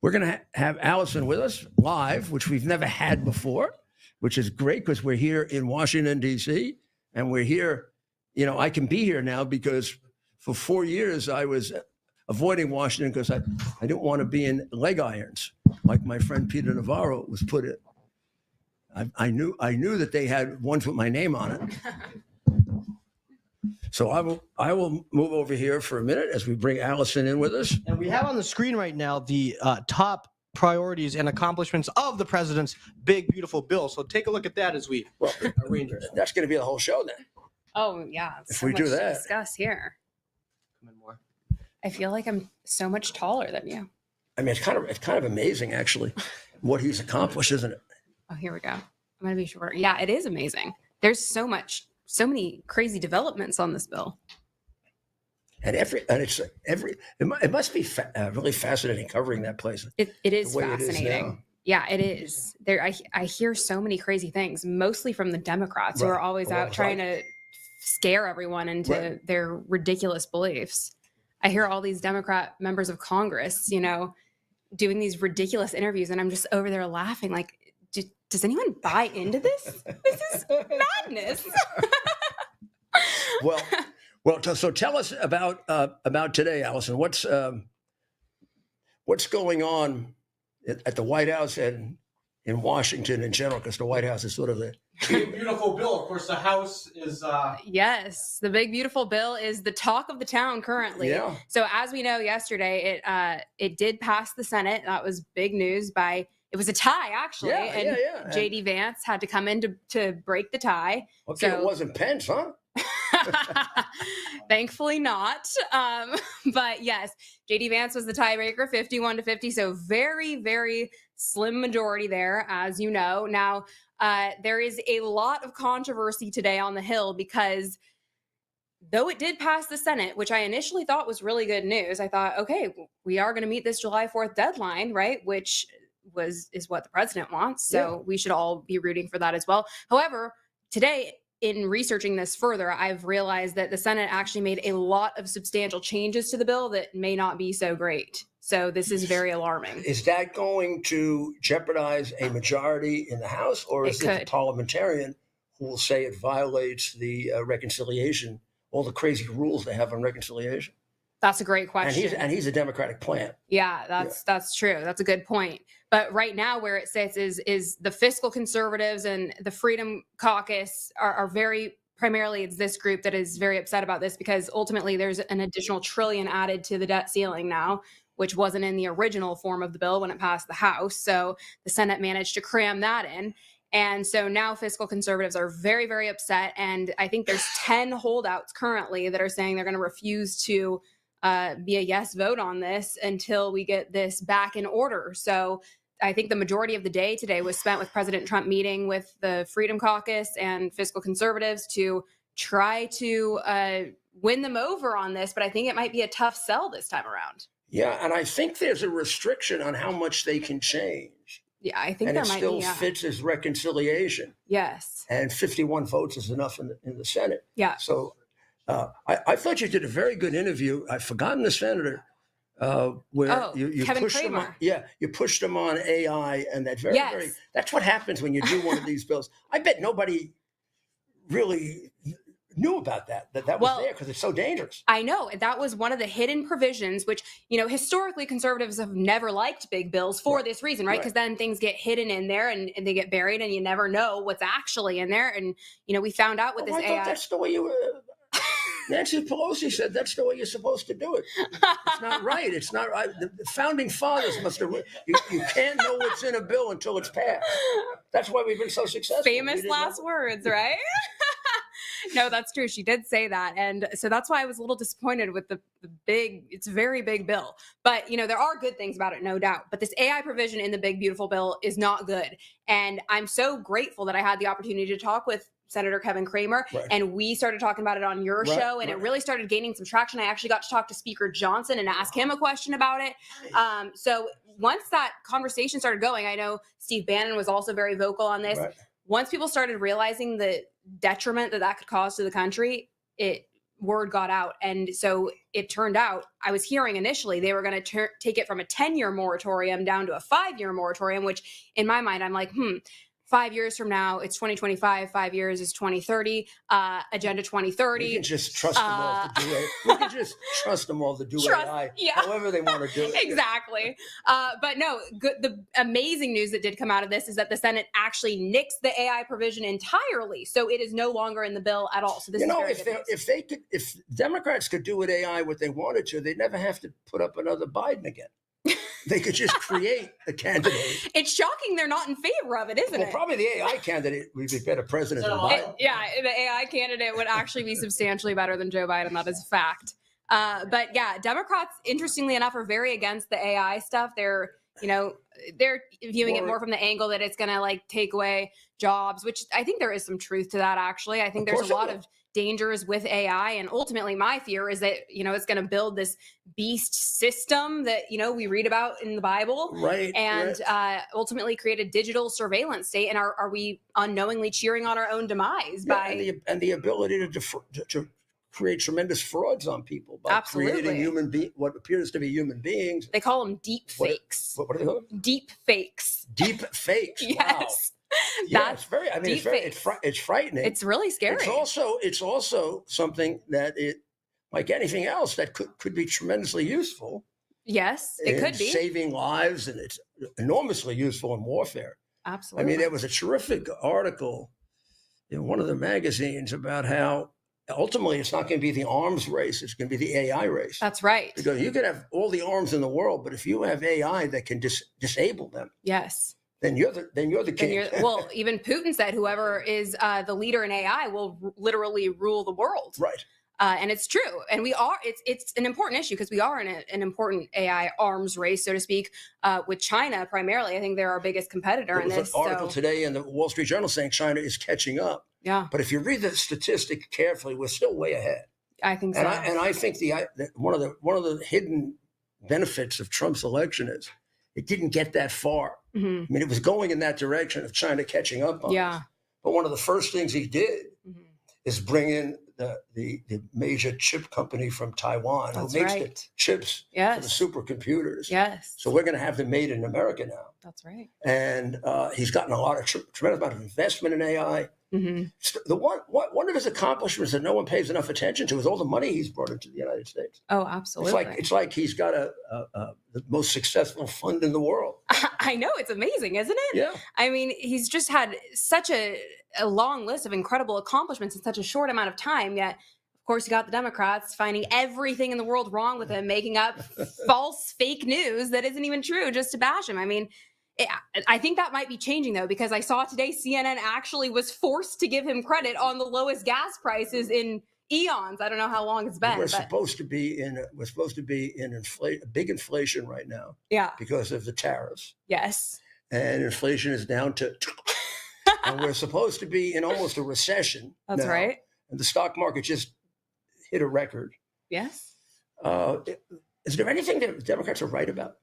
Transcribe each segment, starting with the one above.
We're going to have Alison with us live, which we've never had before, which is great because we're here in Washington, D.C., and we're here. You know, I can be here now because for 4 years I was avoiding Washington because I didn't want to be in leg irons like my friend Peter Navarro was put in. I knew that they had ones with my name on it. So I will move over here for a minute as we bring Alison in with us. And we have on the screen right now the top priorities and accomplishments of the president's big, beautiful bill. So take a look at that as we arrange it. That's going to be the whole show then. Oh yeah, If so we much do that. to discuss here. Come in more. I feel like I'm so much taller than you. I mean, it's kind of amazing actually what he's accomplished, isn't it? Oh, here we go. I'm gonna be shorter. Yeah, it is amazing. There's so many crazy developments on this bill. And it must be really fascinating covering that place. It is the way fascinating. It is now. Yeah, it is. I hear so many crazy things, mostly from the Democrats who are always out trying to scare everyone into their ridiculous beliefs. I hear all these Democrat members of Congress, you know, doing these ridiculous interviews, and I'm just over there laughing like, does anyone buy into this? This is madness. Well, so tell us about today, Alison. What's going on at the White House and in Washington in general? Because the White House is sort of the Big, beautiful bill. Of course, the House is. Yes, the big beautiful bill is the talk of the town currently. Yeah. So as we know, yesterday it did pass the Senate. That was big news. It was a tie actually, and J.D. Vance had to come in to break the tie. Okay, so, it wasn't Pence, huh? Thankfully not. But yes, J.D. Vance was the tiebreaker, 51-50. So very, very slim majority there, as you know. Now, there is a lot of controversy today on the Hill because though it did pass the Senate, which I initially thought was really good news, I thought, okay, we are going to meet this July 4th deadline, right? Which is what the president wants. So we should all be rooting for that as well. However, today, in researching this further, I've realized that the Senate actually made a lot of substantial changes to the bill that may not be so great. So this is very alarming. Is that going to jeopardize a majority in the House, or is it the parliamentarian who will say it violates the reconciliation, all the crazy rules they have on reconciliation? That's a great question. And he's a Democratic plant. Yeah, that's true. That's a good point. But right now where it sits is the fiscal conservatives and the Freedom Caucus are very, primarily it's this group that is very upset about this because ultimately there's an additional $1 trillion added to the debt ceiling now, which wasn't in the original form of the bill when it passed the House. So the Senate managed to cram that in. And so now fiscal conservatives are very, very upset. And I think there's 10 holdouts currently that are saying they're going to refuse to be a yes vote on this until we get this back in order. So I think the majority of the day today was spent with President Trump meeting with the Freedom Caucus and fiscal conservatives to try to win them over on this. But I think it might be a tough sell this time around. Yeah, and I think there's a restriction on how much they can change. Yeah, I think and there it might still be, fits as reconciliation. Yes. And 51 votes is enough in the Senate. Yeah. So I thought you did a very good interview. I've forgotten the senator where you Kevin pushed Kramer. them on, you pushed them on AI, and that very that's what happens when you do one of these bills. I bet nobody really knew about that was there because it's so dangerous. I know that was one of the hidden provisions, which, you know, historically conservatives have never liked big bills for this reason, right? Because then things get hidden in there and they get buried and you never know what's actually in there. And, you know, we found out with this AI. Thought that's the way you Nancy Pelosi said that's the way you're supposed to do it. It's not right. It's not right. The founding fathers must have. You can't know what's in a bill until it's passed. That's why we've been so successful. Famous last words, right? No, that's true. She did say that. And so that's why I was a little disappointed with the big, it's a very big bill. But, you know, there are good things about it, no doubt. But this AI provision in the big, beautiful bill is not good. And I'm so grateful that I had the opportunity to talk with Senator Kevin Kramer, and we started talking about it on your show, and it really started gaining some traction. I actually got to talk to Speaker Johnson and ask him a question about it. So once that conversation started going, I know Steve Bannon was also very vocal on this. Once people started realizing the detriment that could cause to the country, word got out. And so it turned out, I was hearing initially they were going to take it from a 10-year moratorium down to a 5-year moratorium, which in my mind, I'm like, 5 years from now, it's 2025. 5 years is 2030. Agenda 2030. We can just trust them all to do it. We can just trust them all to do AI, however they want to do it. Exactly. But no, the amazing news that did come out of this is that the Senate actually nixed the AI provision entirely, so it is no longer in the bill at all. So this is very good news. If Democrats could do with AI what they wanted to, they'd never have to put up another Biden again. They could just create a candidate. It's shocking they're not in favor of it, isn't it? Probably the AI candidate would be better president than Biden. The AI candidate would actually be substantially better than Joe Biden. That is a fact. But yeah, Democrats, interestingly enough, are very against the AI stuff. They're viewing it more from the angle that it's going to like take away jobs, which I think there is some truth to that. Actually, I think there's a lot of dangers with AI, and ultimately my fear is that it's going to build this beast system that we read about in the Bible, right? And ultimately create a digital surveillance state. And are we unknowingly cheering on our own demise by the ability to create tremendous frauds on people by creating what appears to be human beings? They call them deep fakes. What are they called? Deep fakes. Deep fakes. Yes. Wow. Yeah, it's very. I mean, it's frightening. It's really scary. It's also something that like anything else that could be tremendously useful. Yes, it could be saving lives, and it's enormously useful in warfare. Absolutely. I mean, there was a terrific article in one of the magazines about how ultimately it's not going to be the arms race; it's going to be the AI race. That's right. Because you could have all the arms in the world, but if you have AI that can disable them, yes. Then you're the king. Well, even Putin said whoever is the leader in AI will literally rule the world. Right. And it's true. And we are. It's an important issue because we are in an important AI arms race, so to speak, with China primarily. I think they're our biggest competitor in this. An article today in the Wall Street Journal saying China is catching up. Yeah. But if you read the statistic carefully, we're still way ahead. I think so. And I think one of the hidden benefits of Trump's election is it didn't get that far. Mm-hmm. I mean, it was going in that direction of China catching up on us. But one of the first things he did is bring in the major chip company from Taiwan who makes the chips for the supercomputers. Yes. So we're going to have them made in America now. That's right. And he's gotten a lot of tremendous amount of investment in AI. Mm-hmm. One of his accomplishments that no one pays enough attention to is all the money he's brought into the United States. Oh, absolutely. It's like he's got the most successful fund in the world. I know, it's amazing, isn't it? Yeah. I mean, he's just had such a long list of incredible accomplishments in such a short amount of time. Yet, of course, you got the Democrats finding everything in the world wrong with him, making up false, fake news that isn't even true just to bash him. I mean, I think that might be changing, though, because I saw today CNN actually was forced to give him credit on the lowest gas prices in eons. I don't know how long it's been. We're supposed to be in big inflation right now. Yeah. Because of the tariffs. Yes. And inflation is down to, and we're supposed to be in almost a recession. That's now, right. And the stock market just hit a record. Yes. Is there anything that Democrats are right about?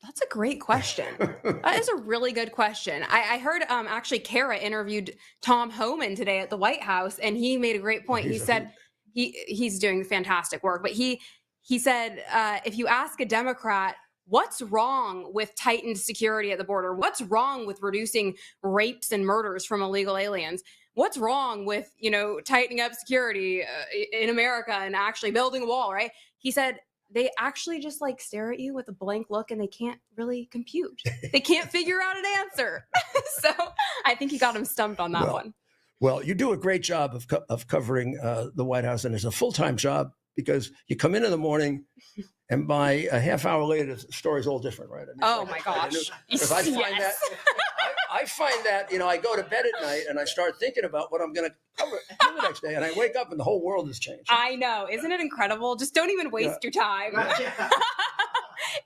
That's a great question. That is a really good question. I heard actually Kara interviewed Tom Homan today at the White House, and he made a great point. He said he's doing fantastic work, but he said if you ask a Democrat what's wrong with tightened security at the border, what's wrong with reducing rapes and murders from illegal aliens, what's wrong with tightening up security in America and actually building a wall, right? He said they actually just like stare at you with a blank look and they can't really compute. They can't figure out an answer. So I think he got him stumped on that one. Well, you do a great job of covering the White House, and it's a full-time job because you come in the morning and by a half hour later, the story's all different, right? I mean, my gosh. If I find that, I find that, I go to bed at night and I start thinking about what I'm going to cover the next day, and I wake up and the whole world has changed. I know. Isn't it incredible? Just don't even waste your time.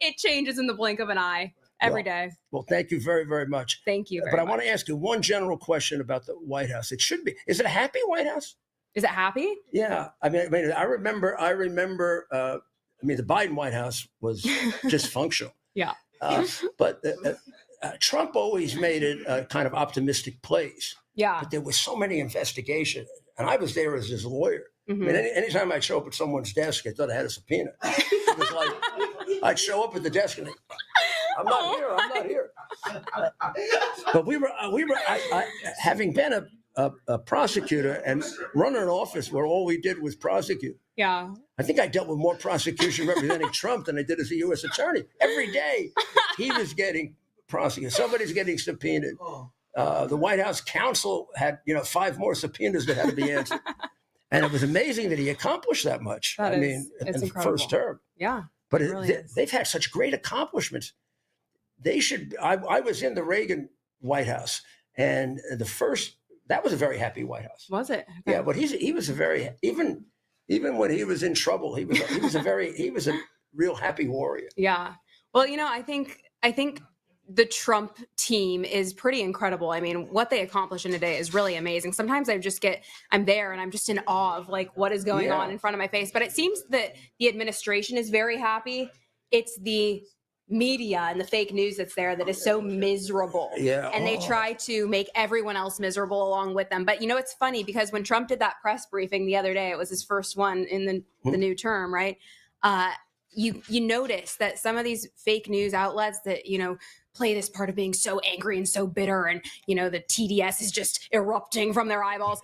It changes in the blink of an eye every day. Well, thank you very, very much. Thank you very much. But I want to ask you one general question about the White House. It should be. Is it a happy White House? Is it happy? Yeah. I mean, I remember, the Biden White House was dysfunctional. Yeah. But Trump always made it a kind of optimistic place. Yeah. But there was so many investigations, and I was there as his lawyer. I mean, anytime I'd show up at someone's desk, I thought I had a subpoena. It was like I'd show up at the desk and I'm not here. But we were having been a prosecutor and running an office where all we did was prosecute. Yeah. I think I dealt with more prosecution representing Trump than I did as a U.S. attorney. Every day he was getting prosecuted. Somebody's getting subpoenaed. The White House counsel had, 5 more subpoenas that had to be answered. And it was amazing that he accomplished that much. In the first term. Yeah. But really they've had such great accomplishments. They should. I was in the Reagan White House, and that was a very happy White House. Was it? Okay. Yeah, but he was a very even when he was in trouble, he was a real happy warrior. Yeah. Well, I think the Trump team is pretty incredible. I mean, what they accomplish in a day is really amazing. Sometimes I'm there and I'm just in awe of like what is going on in front of my face. But it seems that the administration is very happy. It's the media and the fake news that's there that is so miserable. Yeah. And they try to make everyone else miserable along with them. But it's funny because when Trump did that press briefing the other day, it was his first one in the new term, right? You notice that some of these fake news outlets that, play this part of being so angry and so bitter and, the TDS is just erupting from their eyeballs.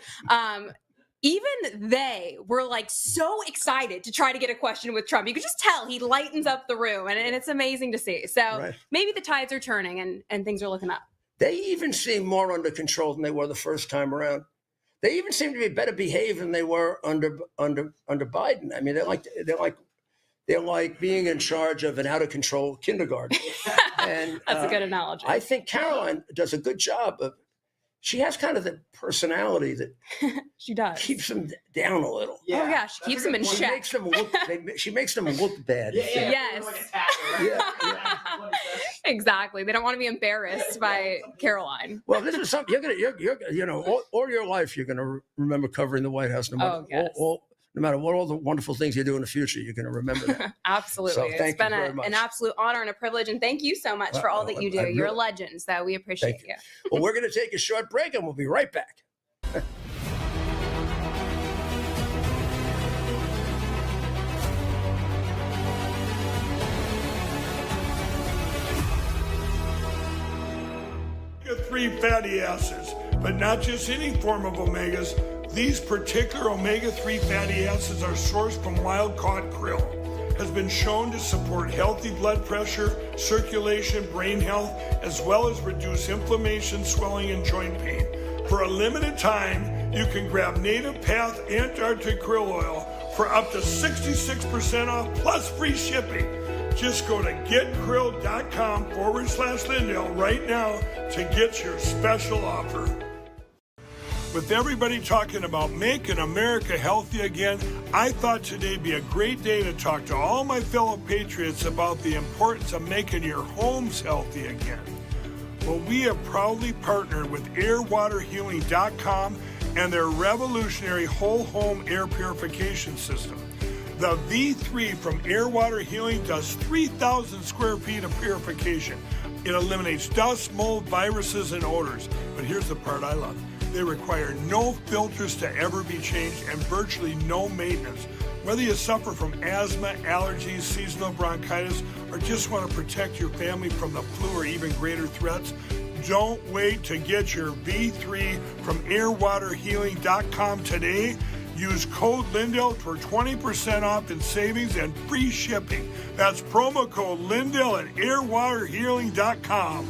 Even they were like so excited to try to get a question with Trump. You could just tell he lightens up the room and it's amazing to see. So maybe the tides are turning and things are looking up. They even seem more under control than they were the first time around. They even seem to be better behaved than they were under Biden. I mean, they're like being in charge of an out of control kindergarten. And that's a good analogy. I think Caroline does a good job of. She has kind of the personality that she does keeps them down a little. Yeah. Oh yeah, she keeps them in check. She makes them look bad. Yes. Exactly. They don't want to be embarrassed by Caroline. Well, this is something you're all your life you're gonna remember covering the White House. No matter what all the wonderful things you do in the future, you're going to remember that. Absolutely. So it's been an absolute honor and a privilege. And thank you so much for all that you do. You're a legend, so we appreciate you. Well, we're going to take a short break and we'll be right back. Omega-3 fatty acids, but not just any form of omegas. These particular omega-3 fatty acids are sourced from wild-caught krill. Has been shown to support healthy blood pressure, circulation, brain health, as well as reduce inflammation, swelling, and joint pain. For a limited time, you can grab Native Path Antarctic Krill Oil for up to 66% off plus free shipping. Just go to getkrill.com/Lindell right now to get your special offer. With everybody talking about making America healthy again, I thought today'd be a great day to talk to all my fellow patriots about the importance of making your homes healthy again. Well, we have proudly partnered with airwaterhealing.com and their revolutionary whole home air purification system. The V3 from Air Water Healing does 3,000 square feet of purification. It eliminates dust, mold, viruses, and odors. But here's the part I love. They require no filters to ever be changed and virtually no maintenance. Whether you suffer from asthma, allergies, seasonal bronchitis, or just want to protect your family from the flu or even greater threats, don't wait to get your V3 from airwaterhealing.com today. Use code Lindell for 20% off in savings and free shipping. That's promo code Lindell at airwaterhealing.com.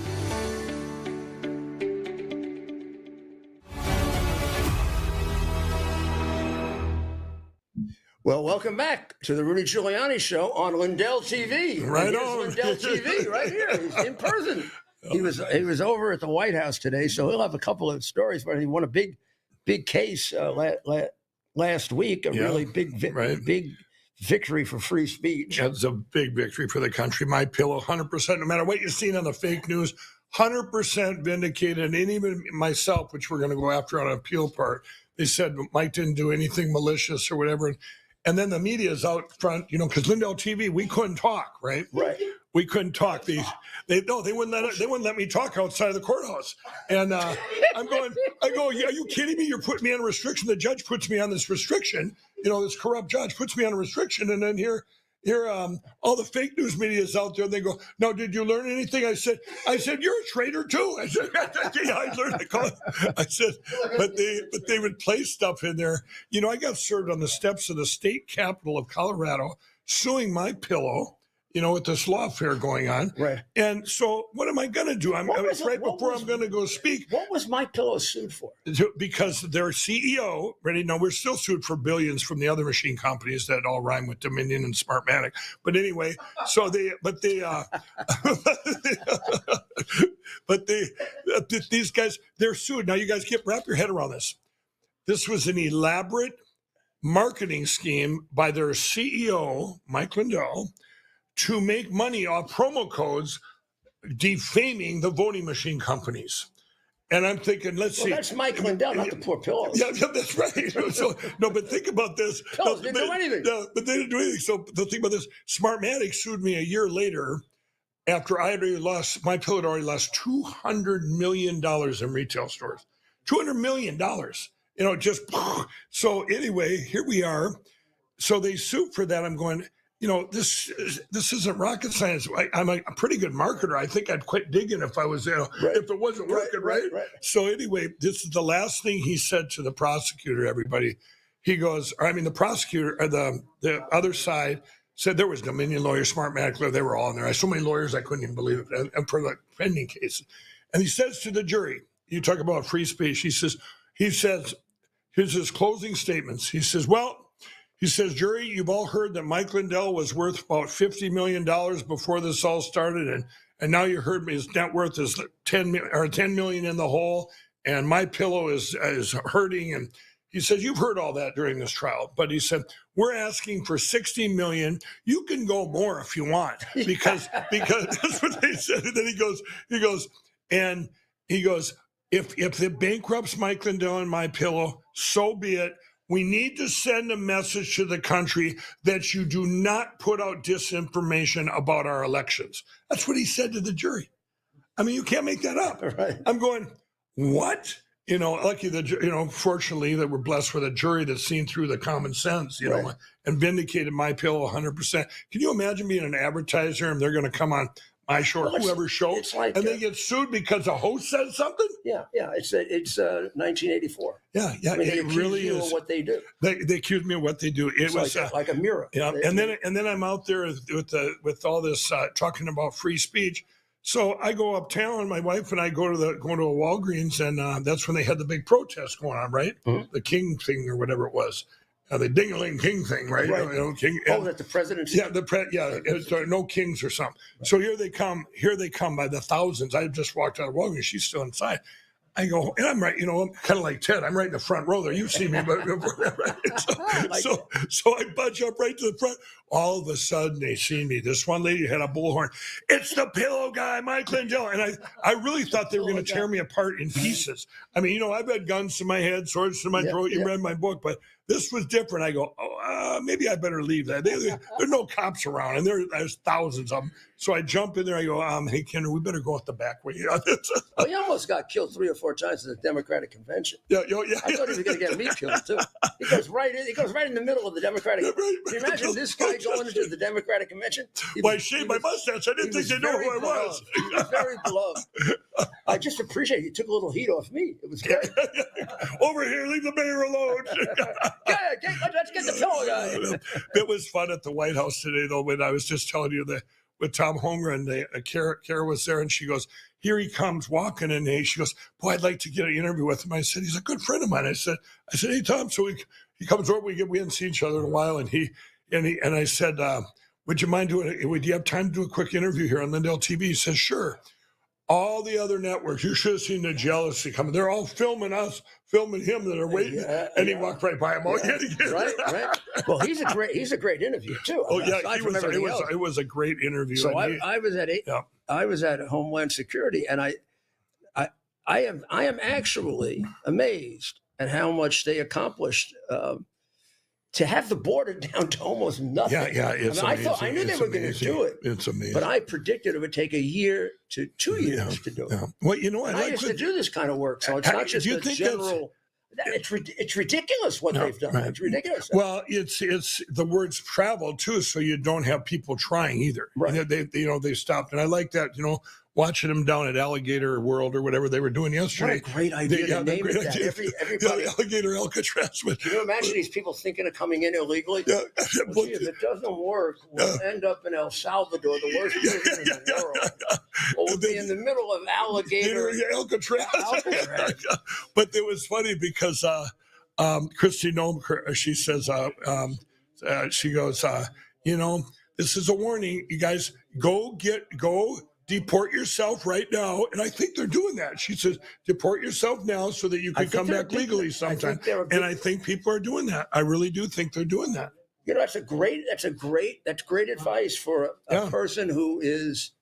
Well, welcome back to the Rudy Giuliani Show on Lindell TV. Right on. Lindell TV, right here. He's in person. He was over at the White House today, so he'll have a couple of stories. But he won a big case last week. Really big victory for free speech. That's a big victory for the country. My pillow, 100%. No matter what you've seen on the fake news, 100% vindicated. And even myself, which we're going to go after on an appeal part, they said Mike didn't do anything malicious or whatever. And then the media is out front, because Lindell TV, we couldn't talk, right? Right. We couldn't talk. They wouldn't let me talk outside of the courthouse. And I go, yeah, are you kidding me? You're putting me on a restriction. The judge puts me on this restriction. This corrupt judge puts me on a restriction. And then here, all the fake news media is out there, and they go, "No, did you learn anything?" I said, "You're a traitor too." I said, "Yeah, I learned to call it." I said, but they would place stuff in there. I got served on the steps of the state capitol of Colorado, suing My Pillow. With this law affair going on. Right. And so what am I going to do? I'm going to go speak. What was My Pillow sued for? Because their CEO, now we're still sued for billions from the other machine companies that all rhyme with Dominion and Smartmatic. But anyway, these guys, they're sued. Now you guys wrap your head around this. This was an elaborate marketing scheme by their CEO, Mike Lindell, to make money off promo codes defaming the voting machine companies. And I'm thinking, let's see. That's Mike Lindell, not the poor pillows. Yeah, that's right. So, no, but think about this. Pillows didn't do anything. No, but they didn't do anything. So the thing about this, Smartmatic sued me a year later after I had already lost, My Pillow had already lost $200 million in retail stores. $200 million. So anyway, here we are. So they sued for that. I'm going, this isn't rocket science. I'm a pretty good marketer. I think I'd quit digging if I was, if it wasn't working, right? So anyway, this is the last thing he said to the prosecutor, everybody. He goes, the prosecutor, or the other side said there was Dominion lawyers, Smartmatic lawyer, they were all in there. I had so many lawyers, I couldn't even believe it, and for the pending cases. And he says to the jury, you talk about free speech, he says, here's his closing statements. He says, jury, you've all heard that Mike Lindell was worth about $50 million before this all started. And now you heard me, his net worth is $10 million in the hole. And My Pillow is hurting. And he says, you've heard all that during this trial. But he said, we're asking for $60 million. You can go more if you want, because that's what they said. And then he goes, if it bankrupts Mike Lindell and My Pillow, so be it. We need to send a message to the country that you do not put out disinformation about our elections. That's what he said to the jury. You can't make that up. Right. I'm going, what? Lucky that, fortunately that we're blessed with a jury that's seen through the common sense, right, and vindicated My Pillow 100%. Can you imagine being an advertiser and they're going to come on my show or whoever's show, and they get sued because a host said something? Yeah. It's 1984. Yeah. It really is what they do. They accused me of what they do. It was like a mirror. Yeah, and then I'm out there with all this talking about free speech. So I go uptown. My wife and I go to a Walgreens, and that's when they had the big protest going on, right? Mm-hmm. The King thing or whatever it was. The Ding-a-ling King thing, right? King. That the presidency. Yeah, no kings or something. So here they come by the thousands. I just walked out of Walgreens. She's still inside. I go, and I'm right, I'm kind of like Ted. I'm right in the front row there. You see me, but right? So I budge up right to the front. All of a sudden, they see me. This one lady had a bullhorn. It's the pillow guy, Mike Lindell. And I really thought they were going to tear me apart in pieces. I've had guns to my head, swords to my throat. You read my book, but this was different. I go, maybe I better leave that. There's no cops around, and there's thousands of them. So I jump in there. I go, hey, Kendra, we better go out the back way. He almost got killed 3 or 4 times at the Democratic convention. Yeah. I thought he was going to get me killed too. He goes right in the middle of the Democratic. Can you imagine this guy going into the Democratic convention? I shaved my mustache. I didn't think they knew who I was. He was very beloved. I just appreciate he took a little heat off me. It was great. Over here, leave the mayor alone. Let's get the pillow guy. It was fun at the White House today, though, when I was just telling you that with Tom Holmgren, Kara was there, and she goes, here he comes walking, and she goes, boy, I'd like to get an interview with him. I said, he's a good friend of mine. I said, hey, Tom. So he comes over, we hadn't seen each other in a while, and I said, would you have time to do a quick interview here on Lindell TV? He says, sure. All the other networks, you should have seen the jealousy coming. They're all filming us, filming him that are waiting, and he walked right by him. Right. Well, he's a great interview too. It was a great interview. So I was at Homeland Security, and I am actually amazed at how much they accomplished to have the border down to almost nothing. Yeah, it's amazing. I knew they were going to do it. It's amazing. But I predicted it would take a year to 2 years to do it. Yeah. Well, you know, I used to do this kind of work, so it's not just a general. It's ridiculous what they've done. Right. It's ridiculous. Well, it's the words travel too, so you don't have people trying either. Right. They stopped, and I like that. Watching them down at Alligator World or whatever they were doing yesterday. What a great idea to name it that. Everybody, Alligator Alcatraz. Can you imagine these people thinking of coming in illegally? Yeah. Well, gee, if it doesn't work, we'll end up in El Salvador, the worst prison in the world. We'll be in the middle of Alligator Alcatraz. But it was funny because Christy Nome, she says, she goes, this is a warning. You guys go deport yourself right now. And I think they're doing that. She says, deport yourself now so that you can come back legally sometime. And I think people are doing that. I really do think they're doing that. That's great advice for a person who is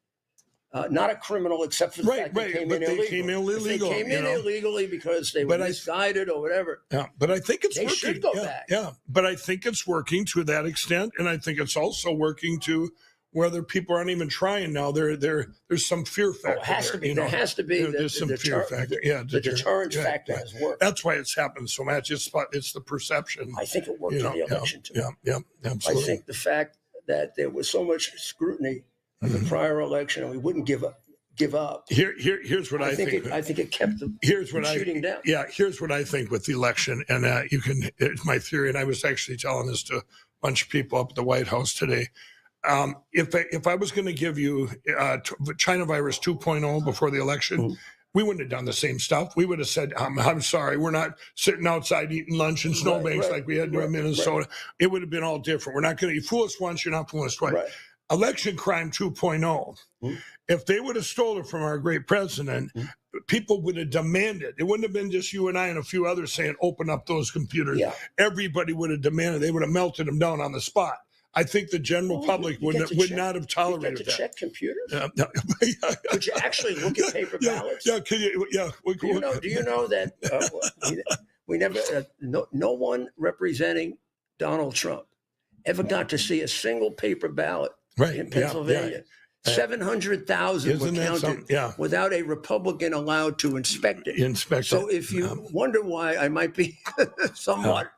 not a criminal except for the fact they came in illegally. They came in illegally because they were misguided or whatever. Yeah, but I think it's working. They should go back. Yeah, but I think it's working to that extent. And I think it's also working to whether people aren't even trying now, there's some fear factor. There has to be. There's some fear factor. Yeah, the deterrence factor has worked. That's why it's happened so much. It's the perception. I think it worked in the election too. Yeah, absolutely. I think the fact that there was so much scrutiny of the prior election and we wouldn't give up. Here's what I think. I think it kept the shooting down. Yeah, here's what I think with the election, and it's my theory, and I was actually telling this to a bunch of people up at the White House today. If I was going to give you China virus 2.0 before the election, we wouldn't have done the same stuff. We would have said, I'm sorry, we're not sitting outside eating lunch in snowbanks like we had to in Minnesota. It would have been all different. We're not going to, you fool us once, you're not fooling us twice. Election crime 2.0. If they would have stolen it from our great president, people would have demanded. It wouldn't have been just you and I and a few others saying, open up those computers. Yeah. Everybody would have demanded. They would have melted them down on the spot. I think the general public would not have tolerated that. Check computers? Yeah. Could you actually look at paper ballots? Yeah. Do you know that we never? No one representing Donald Trump ever got to see a single paper ballot in Pennsylvania. 700,000 were counted without a Republican allowed to inspect it. So if you wonder why I might be somewhat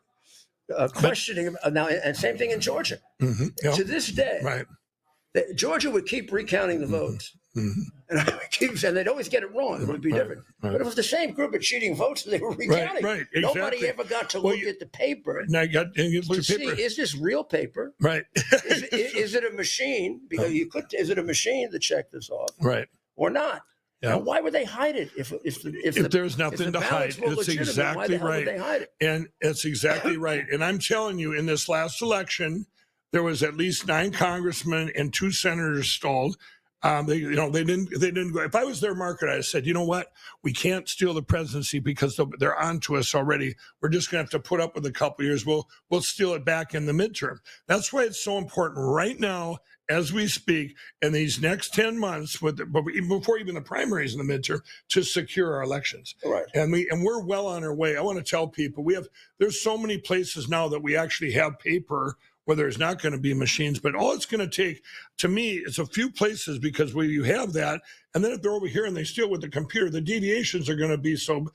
questioning now, and same thing in Georgia. To this day, Georgia would keep recounting the votes, and they'd always get it wrong. It would be different, but it was the same group of cheating votes that they were recounting. Exactly. Nobody ever got to look at the paper to see, is this real paper? Right. Is it a machine? Because is it a machine to check this off? Right. Or not? Yeah. Now, why would they hide it if there's nothing to hide? It's exactly right. They hide it? And it's exactly right. And I'm telling you, in this last election, there was at least 9 congressmen and 2 senators stalled. They didn't go. If I was their market, I said, you know what? We can't steal the presidency because they're onto us already. We're just going to have to put up with a couple of years. We'll steal it back in the midterm. That's why it's so important right now, as we speak, in these next 10 months, before even the primaries in the midterm, to secure our elections. Right. And we're well on our way. I want to tell people there's so many places now that we actually have paper where there's not going to be machines, but all it's going to take, to me, is a few places, because where you have that, and then if they're over here and they steal with the computer, the deviations are going to be so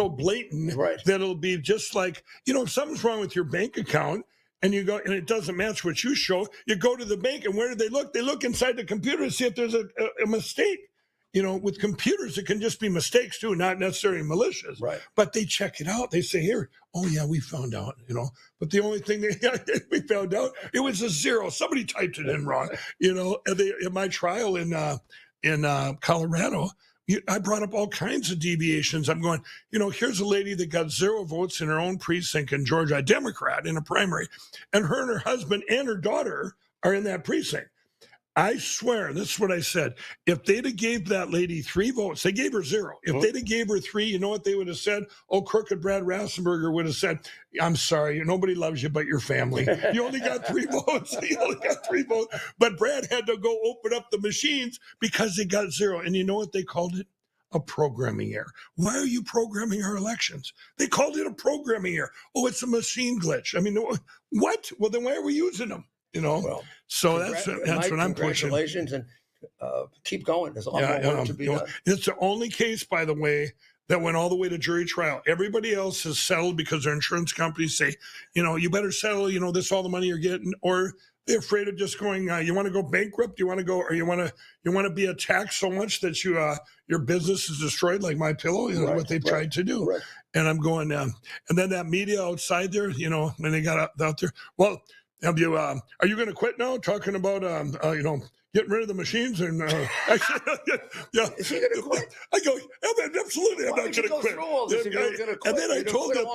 blatant that it'll be just like, if something's wrong with your bank account, and you go, and it doesn't match what you show, you go to the bank, and where do they look? They look inside the computer to see if there's a mistake. With computers, it can just be mistakes too, not necessarily malicious. Right. But they check it out. They say, here, oh yeah, we found out, But the only thing we found out, it was a 0. Somebody typed it in wrong. In my trial in Colorado, I brought up all kinds of deviations. I'm going, here's a lady that got 0 votes in her own precinct in Georgia, a Democrat in a primary, and her husband and her daughter are in that precinct. I swear, this is what I said. If they'd have gave that lady 3 votes, they gave her 0. If they'd have gave her 3, you know what they would have said? Oh, crooked Brad Rassenberger would have said, I'm sorry, nobody loves you but your family. You only got 3 votes. You only got 3 votes. But Brad had to go open up the machines because he got 0. And you know what they called it? a programming error. Why are you programming our elections? They called it a programming error. Oh, it's a machine glitch. I mean, what? Well, then why are we using them? Well, so that's Mike, what I'm pushing. Congratulations, and keep going. There's a lot more work to be done. It's the only case, by the way, that went all the way to jury trial. Everybody else has settled because their insurance companies say, you better settle, this all the money you're getting, or they're afraid of just going, you want to go bankrupt, you want to go, or you want to be attacked so much that your business is destroyed, like MyPillow, what they've tried to do. Right. And I'm going, and then that media outside there, when they got out there, well, are you going to quit now? Talking about, getting rid of the machines, and I said, yeah. Is he going to quit? I go, absolutely, I'm not going to quit. And then I told him,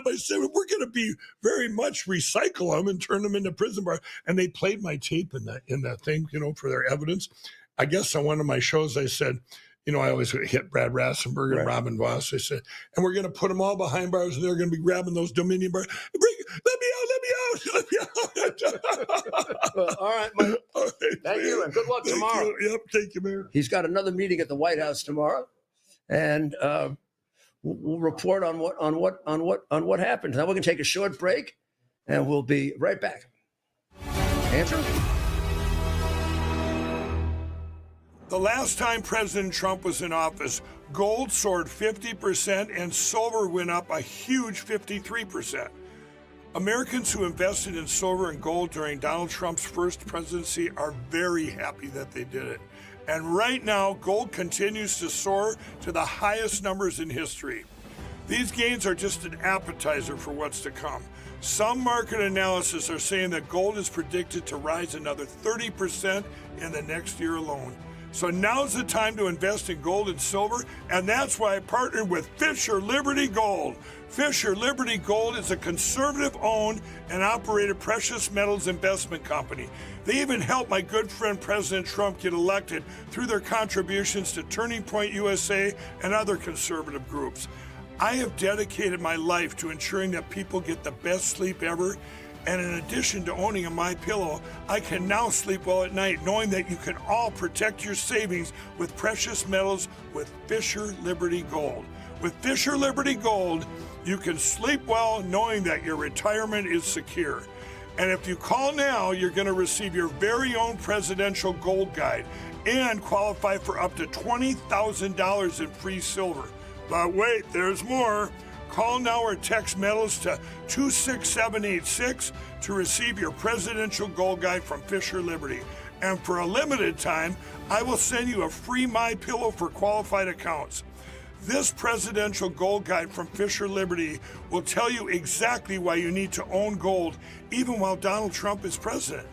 I said, we're going to be very much recycle them and turn them into prison bars. And they played my tape in that thing, for their evidence. I guess on one of my shows, I said, I always hit Brad Rassenberg and Robin Voss. I said, and we're going to put them all behind bars, and they're going to be grabbing those Dominion bars. Let me out. Well, all right, Mike. All right, thank you, and good luck tomorrow. Yep, thank you, Mayor. He's got another meeting at the White House tomorrow, and we'll report on what happens. Now we're going to take a short break, and we'll be right back. Andrew? The last time President Trump was in office, gold soared 50% and silver went up a huge 53%. Americans who invested in silver and gold during Donald Trump's first presidency are very happy that they did it. And right now, gold continues to soar to the highest numbers in history. These gains are just an appetizer for what's to come. Some market analysis are saying that gold is predicted to rise another 30% in the next year alone. So now's the time to invest in gold and silver, and that's why I partnered with Fisher Liberty Gold. Fisher Liberty Gold is a conservative-owned and operated precious metals investment company. They even helped my good friend President Trump get elected through their contributions to Turning Point USA and other conservative groups. I have dedicated my life to ensuring that people get the best sleep ever. And in addition to owning a MyPillow, I can now sleep well at night knowing that you can all protect your savings with precious metals with Fisher Liberty Gold. With Fisher Liberty Gold, you can sleep well knowing that your retirement is secure. And if you call now, you're going to receive your very own presidential gold guide and qualify for up to $20,000 in free silver. But wait, there's more. Call now or text metals to 26786 to receive your presidential gold guide from Fisher Liberty. And for a limited time, I will send you a free MyPillow for qualified accounts. This presidential gold guide from Fisher Liberty will tell you exactly why you need to own gold even while Donald Trump is president.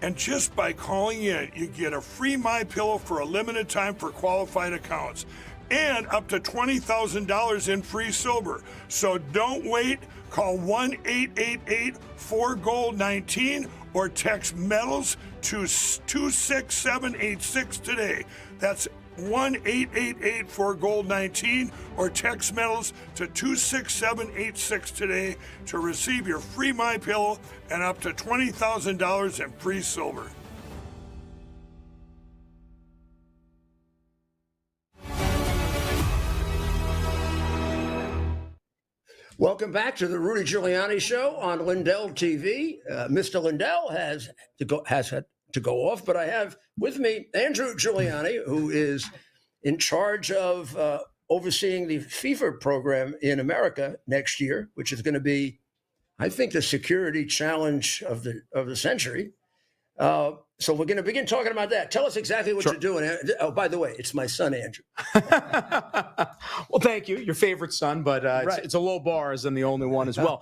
And just by calling in, you get a free MyPillow for a limited time for qualified accounts, and up to $20,000 in free silver. So don't wait. Call 1-888-4GOLD-19 or text metals to 26786 today. That's 1-888-4GOLD-19 or text metals to 26786 today to receive your free MyPillow and up to $20,000 in free silver. Welcome back to the Rudy Giuliani Show on Lindell TV. Mr. Lindell has had to go off, but I have with me Andrew Giuliani, who is in charge of overseeing the FIFA program in America next year, which is going to be, I think, the security challenge of the century. So we're going to begin talking about that. Tell us exactly what you're doing. Oh, by the way, it's my son, Andrew. Well, thank you. Your favorite son, but it's a low bar as I'm the only one as well.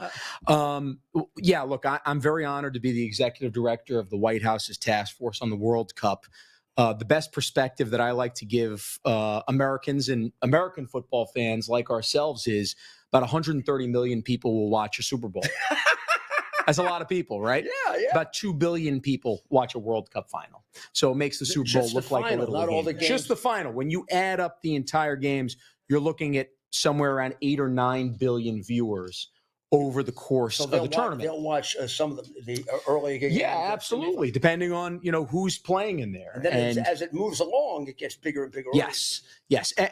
Yeah, look, I'm very honored to be the executive director of the White House's task force on the World Cup. The best perspective that I like to give Americans and American football fans like ourselves is about 130 million people will watch a Super Bowl. That's a lot of people, right? Yeah. About 2 billion people watch a World Cup final. So it makes the Super Bowl look like a little game. All the games. Just the final. When you add up the entire games, you're looking at somewhere around 8 or 9 billion viewers over the course of the tournament. They'll watch some of the early games. Yeah, absolutely. Depending on, who's playing in there. And then as it moves along, it gets bigger and bigger. Yes.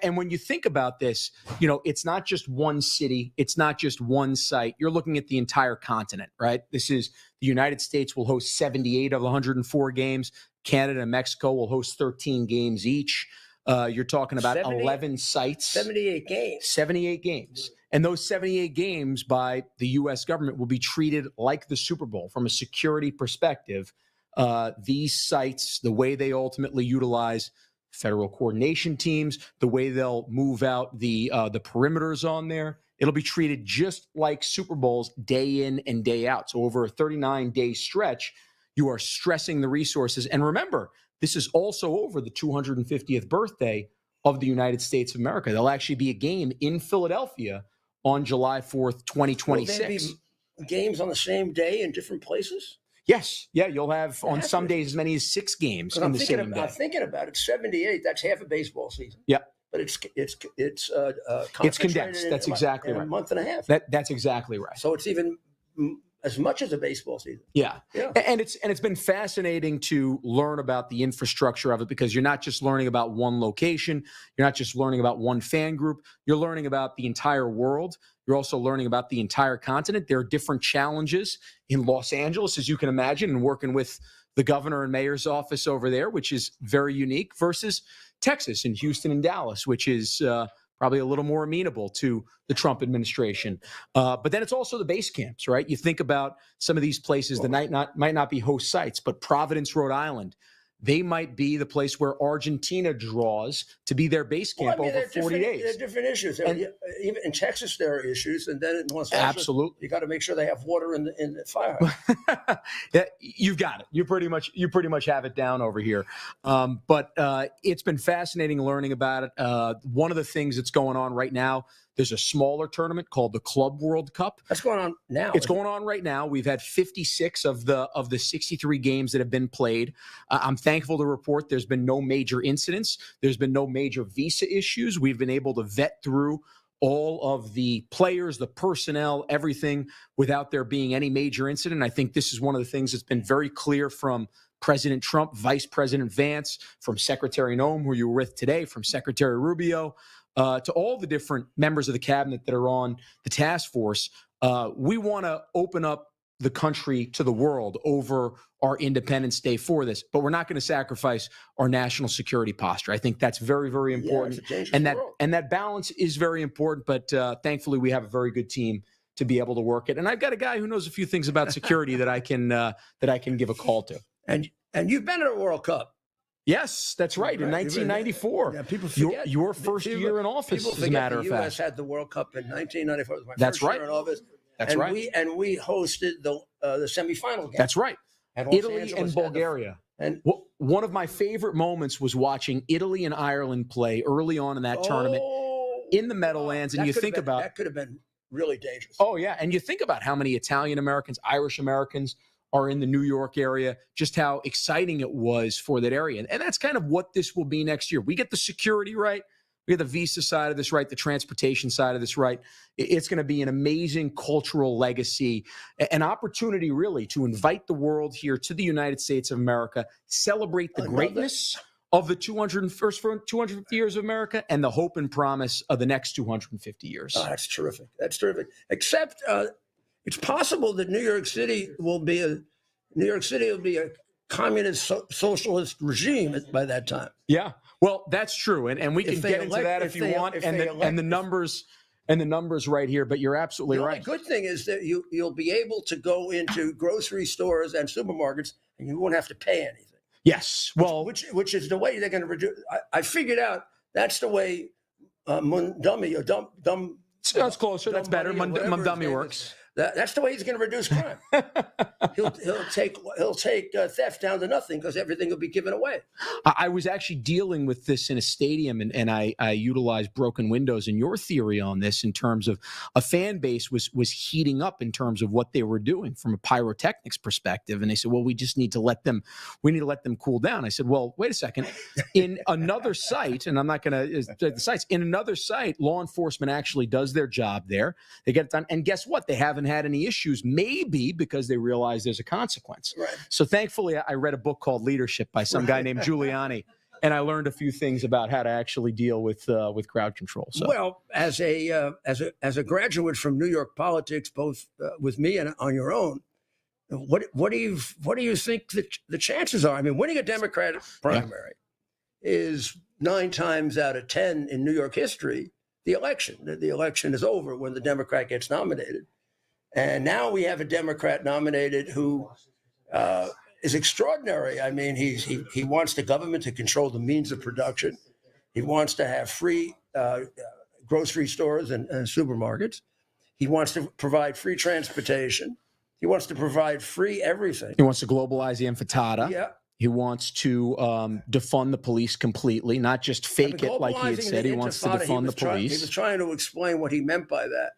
And when you think about this, it's not just one city. It's not just one site. You're looking at the entire continent, right? This is the United States will host 78 of 104 games. Canada and Mexico will host 13 games each. You're talking about 11 sites. 78 games. 78 games. And those 78 games by the U.S. government will be treated like the Super Bowl from a security perspective. These sites, the way they ultimately utilize federal coordination teams, the way they'll move out the perimeters on there, it'll be treated just like Super Bowls day in and day out. So over a 39-day stretch, you are stressing the resources. And remember, this is also over the 250th birthday of the United States of America. There'll actually be a game in Philadelphia on July 4th, 2026. Will there be games on the same day in different places? Yes. Yeah, you'll have on some days as many as 6 games in the same day. I'm thinking about it. 78, that's half a baseball season. Yeah. But it's condensed. That's exactly right. A month and a half. That's exactly right. So it's even as much as a baseball season. Yeah. And it's been fascinating to learn about the infrastructure of it, because you're not just learning about one location, you're not just learning about one fan group, you're learning about the entire world. You're also learning about the entire continent. There are different challenges in Los Angeles, as you can imagine, and working with the governor and mayor's office over there, which is very unique, versus Texas and Houston and Dallas, which is probably a little more amenable to the Trump administration. But then it's also the base camps, right? You think about some of these places that might not be host sites, but Providence, Rhode Island, they might be the place where Argentina draws to be their base camp over 40 days. There are different issues. Even in Texas, there are issues, and then in Los Angeles, absolutely, you got to make sure they have water in the fire. Yeah, you've got it. You pretty much have it down over here. But it's been fascinating learning about it. One of the things that's going on right now, there's a smaller tournament called the Club World Cup. That's going on now. It's going on right now. We've had 56 of the 63 games that have been played. I'm thankful to report there's been no major incidents. There's been no major visa issues. We've been able to vet through all of the players, the personnel, everything without there being any major incident. I think this is one of the things that's been very clear from President Trump, Vice President Vance, from Secretary Noem, who you were with today, from Secretary Rubio, to all the different members of the cabinet that are on the task force. We want to open up the country to the world over our Independence Day for this, but we're not going to sacrifice our national security posture. I think that's very, very important. And that balance is very important, but thankfully we have a very good team to be able to work it. And I've got a guy who knows a few things about security that I can give a call to. And you've been at a World Cup. Yes, that's right. In 1994, yeah, people forget your first year in office. As a matter of fact, the U.S. had the World Cup in 1994. It was my that's first right. year in office. That's right. We hosted the semifinal game. That's right. And Italy and Bulgaria. And one of my favorite moments was watching Italy and Ireland play early on in that tournament in the Meadowlands. And you think about that could have been really dangerous. Oh yeah, and you think about how many Italian Americans, Irish Americans are in the New York area, just how exciting it was for that area. And that's kind of what this will be next year. We get the security right. We get the visa side of this right, the transportation side of this right. It's going to be an amazing cultural legacy, an opportunity really to invite the world here to the United States of America, celebrate the greatness of the 250 years of America and the hope and promise of the next 250 years. Oh, that's terrific. That's terrific. Except it's possible that New York City will be a communist socialist regime by that time. Yeah, well, that's true, and we can get into that if you want, and the numbers right here. But you're absolutely right. The good thing is that you'll be able to go into grocery stores and supermarkets, and you won't have to pay anything. Yes, well, which is the way they're going to reduce. I figured out that's the way Mundummy or dumb. That's closer. That's better. Mundummy works. That's the way he's going to reduce crime. he'll take theft down to nothing because everything will be given away. I was actually dealing with this in a stadium, and I utilized broken windows and your theory on this in terms of a fan base was heating up in terms of what they were doing from a pyrotechnics perspective. And they said, well, we need to let them cool down. I said, well, wait a second. In another site, and I'm not going to the sites, in another site, law enforcement actually does their job there. They get it done. And guess what? They have haven't had any issues, maybe because they realize there's a consequence. Right. So thankfully, I read a book called Leadership by some guy named Giuliani, and I learned a few things about how to actually deal with crowd control. So. Well, as a graduate from New York politics, both with me and on your own, what do you think the chances are? I mean, winning a Democratic primary is 9 times out of 10 in New York history the election. The election is over when the Democrat gets nominated, and now we have a Democrat nominated who is extraordinary. I mean, he wants the government to control the means of production. He wants to have free grocery stores and supermarkets. He wants to provide free transportation. He wants to provide free everything. He wants to globalize the intifada. Yeah. He wants to defund the police completely, not just fake it like he had said. He wants to defund the police. He was trying to explain what he meant by that.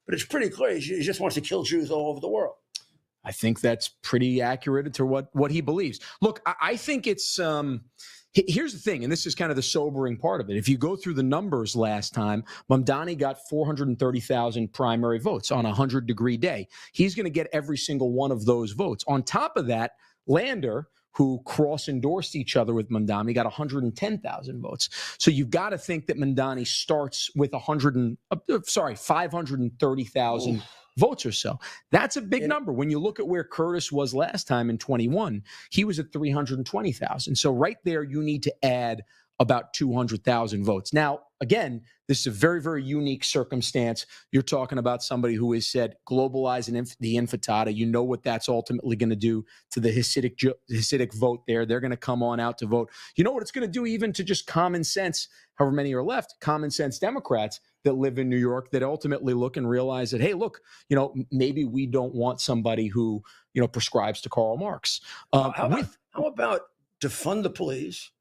But it's pretty clear. He just wants to kill Jews all over the world. I think that's pretty accurate to what he believes. Look, I think it's here's the thing, and this is kind of the sobering part of it. If you go through the numbers last time, Mamdani got 430,000 primary votes on a 100-degree day. He's going to get every single one of those votes. On top of that, Lander, who cross-endorsed each other with Mamdani, got 110,000 votes. So you've got to think that Mamdani starts with 530,000 votes or so. That's a big number. When you look at where Curtis was last time in 21, he was at 320,000. So right there, you need to add about 200,000 votes. Now, again, this is a very, very unique circumstance. You're talking about somebody who has said globalize the intifada. You know what that's ultimately going to do to the Hasidic vote there. They're going to come on out to vote. You know what it's going to do even to just common sense, however many are left, common sense Democrats that live in New York that ultimately look and realize that, hey, look, maybe we don't want somebody who, prescribes to Karl Marx. How about defund the police?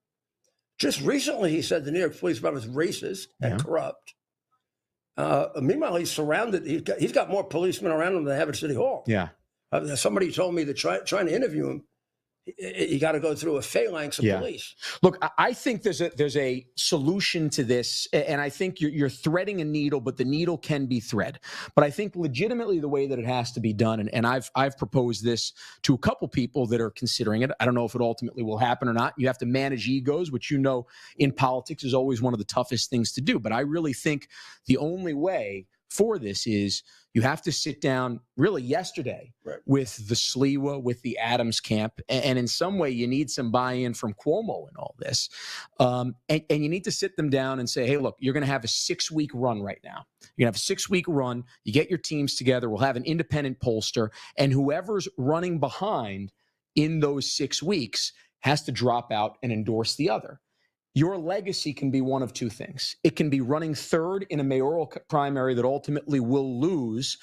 Just recently, he said the New York Police Department is racist and corrupt. Meanwhile, he's surrounded. He's got more policemen around him than they have at City Hall. Yeah. Somebody told me that trying to interview him, you got to go through a phalanx of police. Look, I think there's a solution to this, and I think you're threading a needle, but the needle can be thread. But I think legitimately the way that it has to be done, and I've proposed this to a couple people that are considering it. I don't know if it ultimately will happen or not. You have to manage egos, which in politics is always one of the toughest things to do. But I really think the only way for this is you have to sit down really yesterday with the Sliwa, with the Adams camp. And in some way, you need some buy-in from Cuomo in all this. And you need to sit them down and say, hey, look, you're going to have a 6-week run right now. You're going to have a 6-week run. You get your teams together. We'll have an independent pollster. And whoever's running behind in those 6 weeks has to drop out and endorse the other. Your legacy can be one of two things. It can be running third in a mayoral primary that ultimately will lose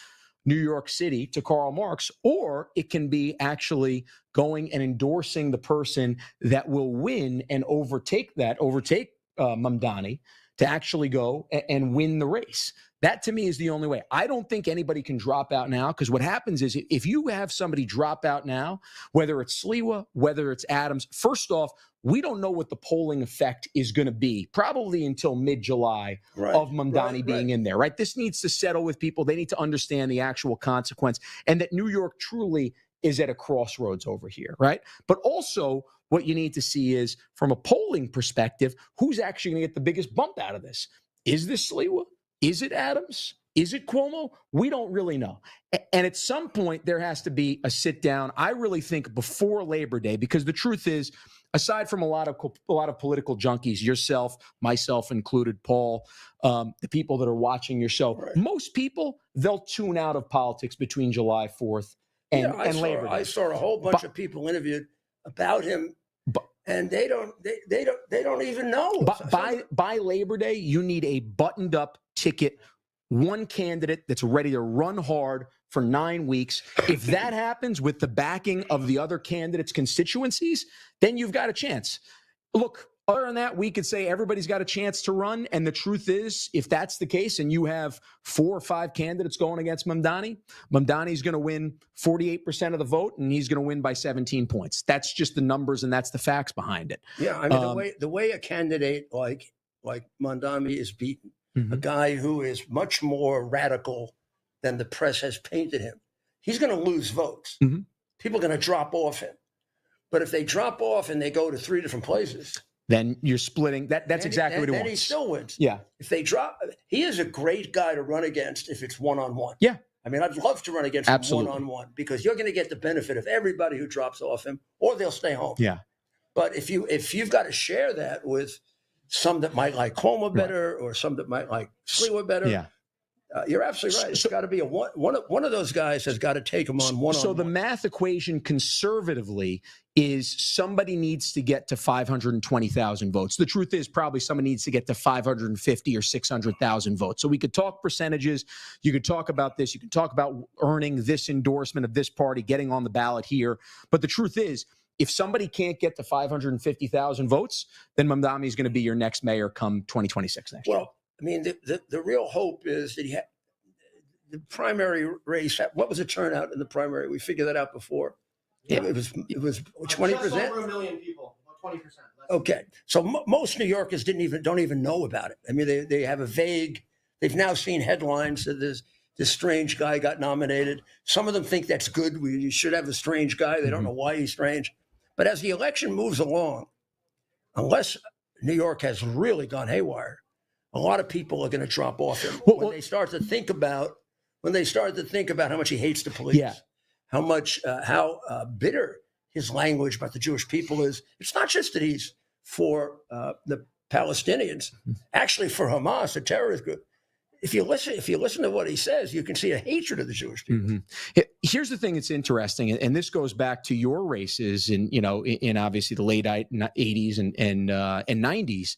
New York City to Karl Marx, or it can be actually going and endorsing the person that will win and overtake Mamdani to actually go and win the race. That, to me, is the only way. I don't think anybody can drop out now, because what happens is if you have somebody drop out now, whether it's Sliwa, whether it's Adams, first off, we don't know what the polling effect is going to be, probably until mid-July of Mamdani being in there, right? This needs to settle with people. They need to understand the actual consequence and that New York truly is at a crossroads over here, right? But also what you need to see is, from a polling perspective, who's actually going to get the biggest bump out of this? Is this Sliwa? Is it Adams? Is it Cuomo? We don't really know. And at some point, there has to be a sit down, I really think, before Labor Day, because the truth is, aside from a lot of political junkies, yourself, myself included, Paul, the people that are watching your show, most people, they'll tune out of politics between July 4th and Labor Day. I saw a whole bunch of people interviewed about him, and they don't even know. By Labor Day, you need a buttoned up ticket, one candidate that's ready to run hard for 9 weeks. If that happens with the backing of the other candidates' constituencies, then you've got a chance. Look, other than that, we could say everybody's got a chance to run. And the truth is, if that's the case and you have 4 or 5 candidates going against Mamdani's going to win 48% of the vote, and he's going to win by 17 points. That's just the numbers, and that's the facts behind it. Yeah, I mean, the way a candidate like Mamdani is beaten, a guy who is much more radical than the press has painted him, he's going to lose votes. Mm-hmm. People are going to drop off him. But if they drop off and they go to 3 different places, then you're splitting. That's exactly what he wants. Then he still wins. Yeah. If they drop, he is a great guy to run against if it's one-on-one. Yeah. I mean, I'd love to run against Absolutely. him one-on-one because you're going to get the benefit of everybody who drops off him, or they'll stay home. Yeah. But if you've got to share that with some that might like Cuomo better, or some that might like Sliwa better, Yeah. You're absolutely right. It's got to be one of those guys has got to take him on one-on-one. So the math equation conservatively is somebody needs to get to 520,000 votes. The truth is probably somebody needs to get to 550 or 600,000 votes. So we could talk percentages. You could talk about this. You can talk about earning this endorsement of this party, getting on the ballot here. But the truth is, if somebody can't get to 550,000 votes, then Mamdani is going to be your next mayor come 2026 next year. Well, I mean, the real hope is that the primary race. What was the turnout in the primary? We figured that out before. Yeah. It was 20%. Just over 1 million people, about 20%. Okay, so most New Yorkers don't even know about it. I mean, they have a vague. They've now seen headlines that this strange guy got nominated. Some of them think that's good. We should have a strange guy. They don't know why he's strange. But as the election moves along, unless New York has really gone haywire, a lot of people are going to drop off him when they start to think about how much he hates the police, how much how bitter his language about the Jewish people is. It's not just that he's for the Palestinians, actually for Hamas, a terrorist group. If you listen to what he says, you can see a hatred of the Jewish people. Mm-hmm. Here's the thing that's interesting, and this goes back to your races in obviously the late 80s and 90s.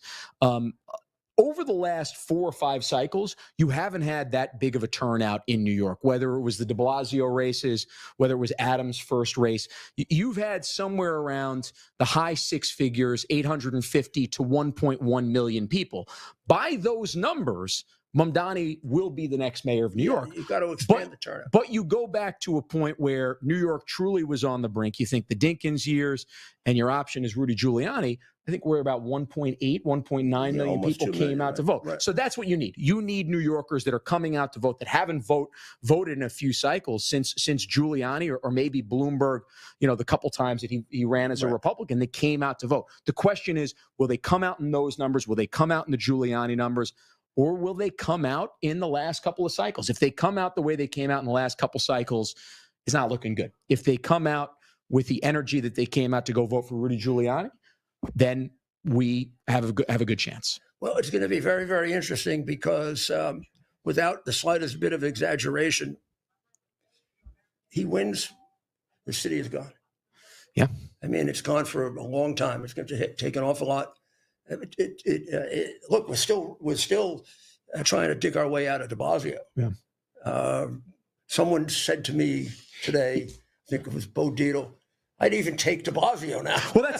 Over the last 4 or 5 cycles, you haven't had that big of a turnout in New York, whether it was the de Blasio races, whether it was Adams' first race. You've had somewhere around the high 6 figures, 850 to 1.1 million people. By those numbers, Mamdani will be the next mayor of New York. You've got to expand the turnout. But you go back to a point where New York truly was on the brink. You think the Dinkins years, and your option is Rudy Giuliani. I think we're about 1.8, 1.9 million people came out to vote. Right. So that's what you need. You need New Yorkers that are coming out to vote, that haven't voted in a few cycles since Giuliani or maybe Bloomberg, the couple times that he ran as a Republican, that came out to vote. The question is, will they come out in those numbers? Will they come out in the Giuliani numbers? Or will they come out in the last couple of cycles? If they come out the way they came out in the last couple cycles, it's not looking good. If they come out with the energy that they came out to go vote for Rudy Giuliani, then we have a good chance. Well, it's going to be very, very interesting because without the slightest bit of exaggeration, he wins, the city is gone. Yeah. I mean, it's gone for a long time. It's going to take an awful lot. Look, we're still trying to dig our way out of de Blasio. Yeah. Someone said to me today, I think it was Bo Dietl, I'd even take de Blasio now. Well,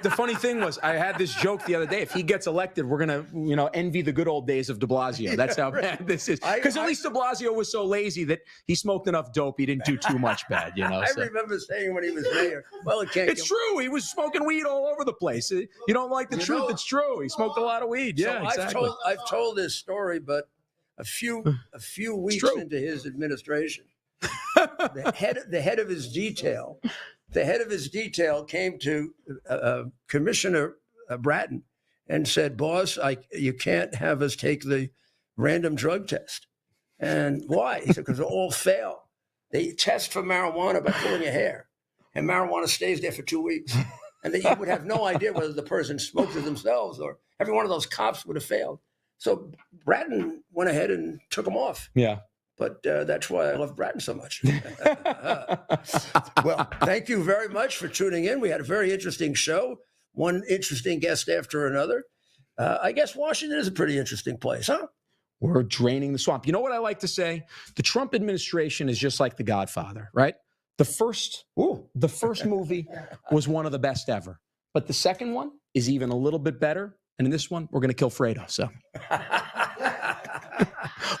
the funny thing was, I had this joke the other day. If he gets elected, we're gonna, envy the good old days of de Blasio. That's how bad this is. Because at least de Blasio was so lazy that he smoked enough dope. He didn't do too much bad, I remember saying when he was mayor, well, it's true. He was smoking weed all over the place. You don't like the truth. It's true. He smoked a lot of weed. So Yeah, exactly. I've told this story, but a few weeks into his administration, the head of his detail. The head of his detail came to Commissioner Bratton and said, "Boss, you can't have us take the random drug test." And why? He said, "Because they all fail. They test for marijuana by pulling your hair, and marijuana stays there for 2 weeks. And then you would have no idea whether the person smoked it themselves, or every one of those cops would have failed." So Bratton went ahead and took them off. Yeah. But that's why I love Bratton so much. Well, thank you very much for tuning in. We had a very interesting show, one interesting guest after another. I guess Washington is a pretty interesting place, huh? We're draining the swamp. You know what I like to say? The Trump administration is just like The Godfather, right? The first movie was one of the best ever. But the second one is even a little bit better. And in this one, we're going to kill Fredo. So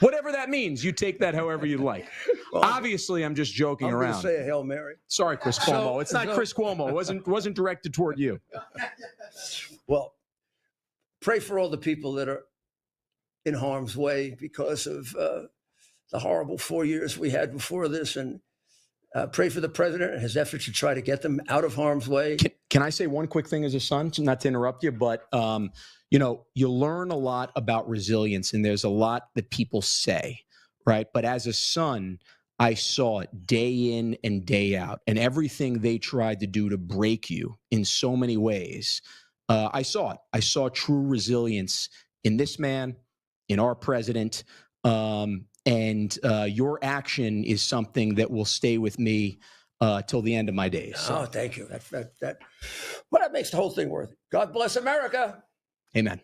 whatever that means, you take that however you like. Well, obviously, I'm just joking around. I'm going to say a Hail Mary. Sorry, Chris Cuomo. It's not Chris Cuomo. It wasn't directed toward you. Well, pray for all the people that are in harm's way because of the horrible 4 years we had before this, and pray for the president and his efforts to try to get them out of harm's way. Can I say one quick thing as a son, not to interrupt you, but you learn a lot about resilience, and there's a lot that people say, right? But as a son, I saw it day in and day out, and everything they tried to do to break you in so many ways. I saw it. I saw true resilience in this man, in our president, and your action is something that will stay with me till the end of my days. So. Oh, thank you. That makes the whole thing worth it. God bless America. Amen.